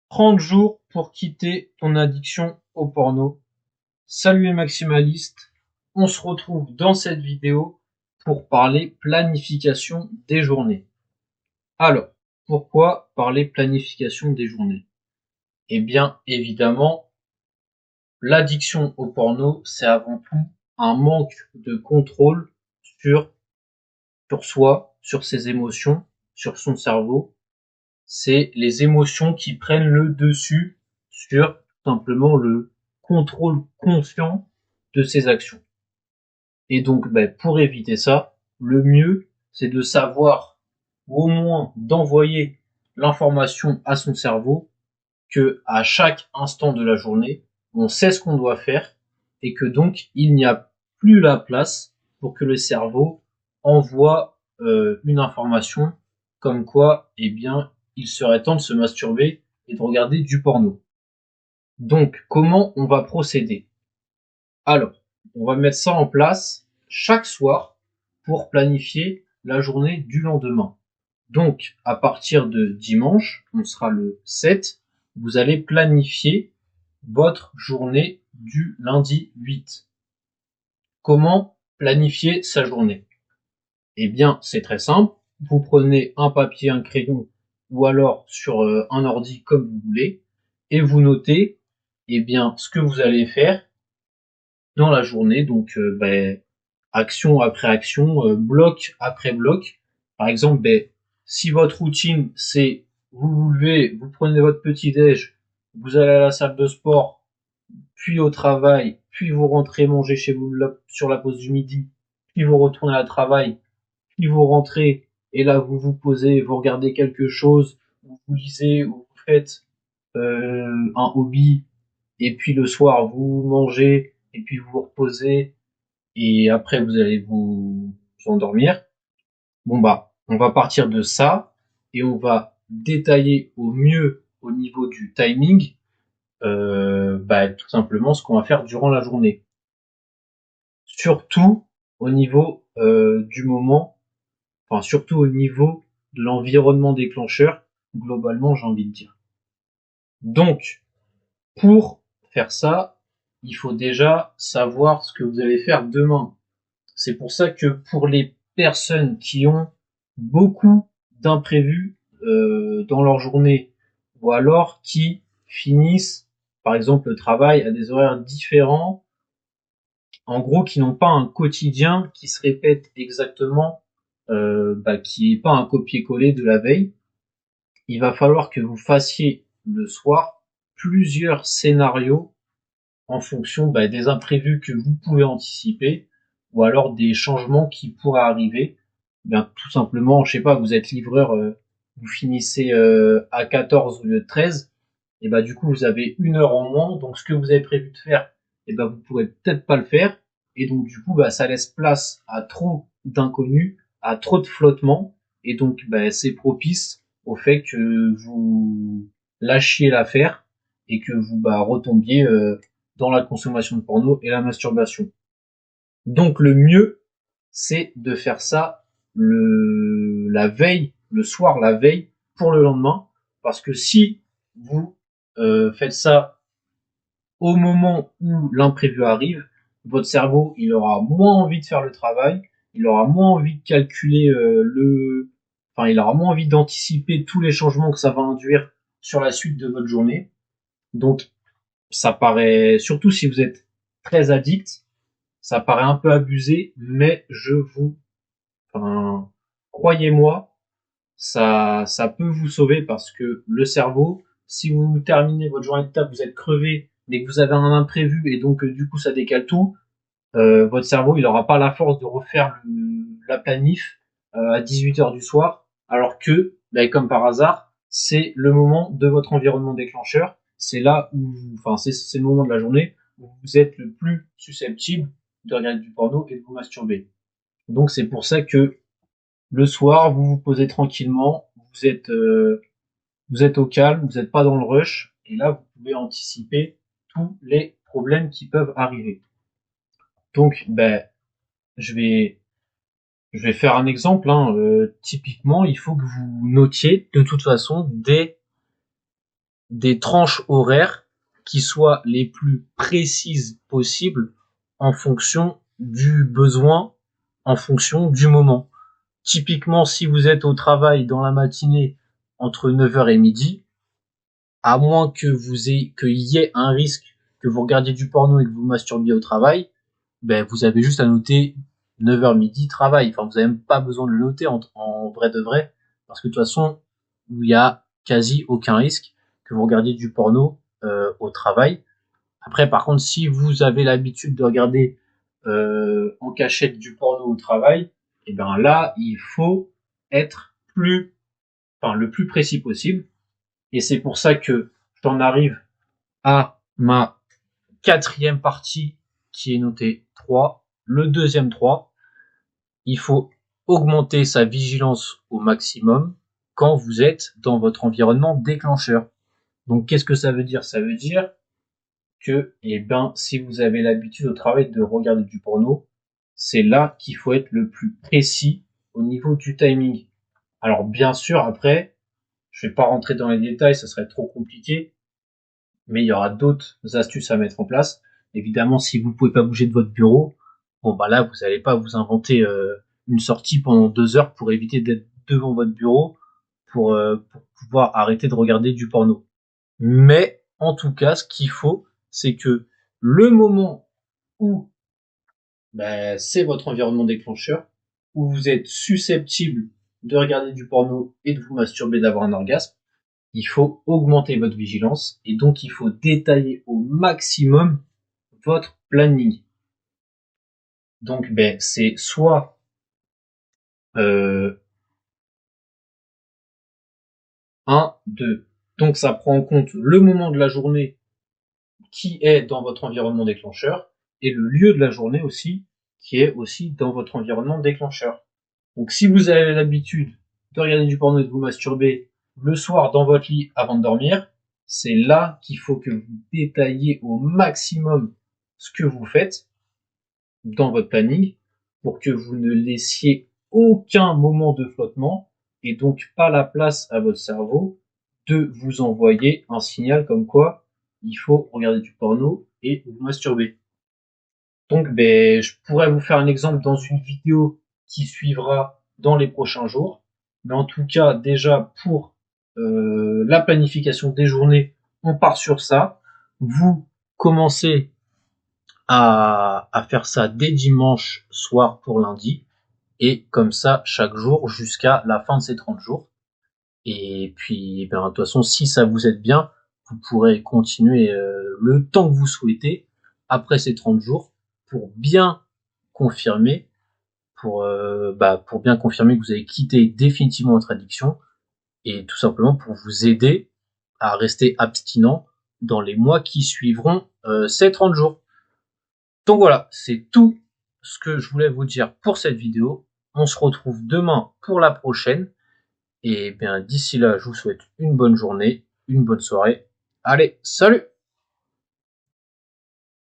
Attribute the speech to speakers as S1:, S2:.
S1: 30 jours pour quitter ton addiction au porno. Salut les maximalistes, on se retrouve dans cette vidéo pour parler planification des journées. Alors, pourquoi parler planification des journées? Eh bien, évidemment, l'addiction au porno, c'est avant tout un manque de contrôle sur, sur soi, sur ses émotions, sur son cerveau. C'est les émotions qui prennent le dessus sur tout simplement le contrôle conscient de ses actions. Et donc, pour éviter ça, le mieux, c'est de savoir, ou au moins d'envoyer l'information à son cerveau que à chaque instant de la journée, on sait ce qu'on doit faire et que donc il n'y a plus la place pour que le cerveau envoie une information comme quoi, eh bien, il serait temps de se masturber et de regarder du porno. Donc, comment on va procéder? Alors, on va mettre ça en place chaque soir pour planifier la journée du lendemain. Donc, à partir de dimanche, on sera le 7, vous allez planifier votre journée du lundi 8. Comment planifier sa journée? Eh bien, c'est très simple. Vous prenez un papier, un crayon ou alors sur un ordi comme vous voulez et vous notez eh bien ce que vous allez faire dans la journée. Donc, action après action, bloc après bloc. Par exemple, si votre routine c'est vous vous levez, vous prenez votre petit déj, vous allez à la salle de sport, puis au travail, puis vous rentrez manger chez vous sur la pause du midi, puis vous retournez à travail, puis vous rentrez et là vous vous posez, vous regardez quelque chose, vous lisez ou vous faites un hobby et puis le soir vous mangez et puis vous vous reposez et après vous allez vous endormir. Bon on va partir de ça et on va détailler au mieux au niveau du timing tout simplement ce qu'on va faire durant la journée. Surtout au niveau du moment, enfin surtout au niveau de l'environnement déclencheur, globalement j'ai envie de dire. Donc, pour faire ça, il faut déjà savoir ce que vous allez faire demain. C'est pour ça que pour les personnes qui ont beaucoup d'imprévus dans leur journée, ou alors qui finissent, par exemple, le travail à des horaires différents, en gros, qui n'ont pas un quotidien qui se répète exactement, qui n'est pas un copier-coller de la veille, il va falloir que vous fassiez le soir plusieurs scénarios en fonction des imprévus que vous pouvez anticiper ou alors des changements qui pourraient arriver. Bien, tout simplement, je sais pas, vous êtes livreur, vous finissez à 14 au lieu de 13, et du coup vous avez une heure en moins, donc ce que vous avez prévu de faire, vous pourrez peut-être pas le faire, et donc du coup ça laisse place à trop d'inconnus, à trop de flottement, et donc c'est propice au fait que vous lâchiez l'affaire et que vous retombiez dans la consommation de porno et la masturbation. Donc le mieux, c'est de faire ça la veille, le soir, la veille, pour le lendemain, parce que si vous faites ça au moment où l'imprévu arrive, votre cerveau, il aura moins envie de faire le travail, il aura moins envie de calculer il aura moins envie d'anticiper tous les changements que ça va induire sur la suite de votre journée. Donc ça paraît, surtout si vous êtes très addict, ça paraît un peu abusé, mais croyez-moi, ça peut vous sauver parce que le cerveau, si vous terminez votre journée de table, vous êtes crevé, mais que vous avez un imprévu et donc du coup ça décale tout, votre cerveau il aura pas la force de refaire la planif à 18h du soir, alors que, comme par hasard, c'est le moment de votre environnement déclencheur, c'est là où, c'est le moment de la journée où vous êtes le plus susceptible de regarder du porno et de vous masturber. Donc c'est pour ça que le soir, vous vous posez tranquillement, vous êtes au calme, vous n'êtes pas dans le rush, et là vous pouvez anticiper tous les problèmes qui peuvent arriver. Donc je vais je vais faire un exemple. Typiquement, il faut que vous notiez de toute façon des tranches horaires qui soient les plus précises possibles en fonction du besoin, en fonction du moment. Typiquement, si vous êtes au travail dans la matinée entre 9h et midi, à moins que qu'il y ait un risque que vous regardiez du porno et que vous masturbiez au travail, ben, vous avez juste à noter 9h midi travail. Enfin, vous n'avez même pas besoin de le noter en vrai de vrai, parce que de toute façon, il y a quasi aucun risque que vous regardiez du porno au travail. Après, par contre, si vous avez l'habitude de regarder en cachette du porno au travail, et ben là, il faut être le plus précis possible. Et c'est pour ça que j'en arrive à ma quatrième partie qui est notée 3. Le deuxième 3, il faut augmenter sa vigilance au maximum quand vous êtes dans votre environnement déclencheur. Donc qu'est-ce que ça veut dire? Ça veut dire que, si vous avez l'habitude au travail de regarder du porno, c'est là qu'il faut être le plus précis au niveau du timing. Alors bien sûr, après, je vais pas rentrer dans les détails, ça serait trop compliqué, mais il y aura d'autres astuces à mettre en place. Évidemment, si vous pouvez pas bouger de votre bureau, bon bah là, vous n'allez pas vous inventer une sortie pendant 2 heures pour éviter d'être devant votre bureau pour pouvoir arrêter de regarder du porno. Mais en tout cas, ce qu'il faut, c'est que le moment où c'est votre environnement déclencheur, où vous êtes susceptible de regarder du porno et de vous masturber, d'avoir un orgasme, il faut augmenter votre vigilance et donc il faut détailler au maximum votre planning. Donc c'est soit 1, 2. Donc ça prend en compte le moment de la journée qui est dans votre environnement déclencheur et le lieu de la journée aussi qui est aussi dans votre environnement déclencheur. Donc si vous avez l'habitude de regarder du porno et de vous masturber le soir dans votre lit avant de dormir, c'est là qu'il faut que vous détailliez au maximum ce que vous faites dans votre planning pour que vous ne laissiez aucun moment de flottement et donc pas la place à votre cerveau de vous envoyer un signal comme quoi il faut regarder du porno et vous masturber. Donc je pourrais vous faire un exemple dans une vidéo qui suivra dans les prochains jours. Mais en tout cas, déjà pour la planification des journées, on part sur ça. Vous commencez à faire ça dès dimanche soir pour lundi. Et comme ça, chaque jour jusqu'à la fin de ces 30 jours. Et puis, de toute façon, si ça vous aide bien, vous pourrez continuer le temps que vous souhaitez après ces 30 jours pour bien confirmer, pour bien confirmer que vous avez quitté définitivement votre addiction et tout simplement pour vous aider à rester abstinent dans les mois qui suivront ces 30 jours. Donc voilà, c'est tout ce que je voulais vous dire pour cette vidéo. On se retrouve demain pour la prochaine. Et bien d'ici là, je vous souhaite une bonne journée, une bonne soirée. Allez, salut!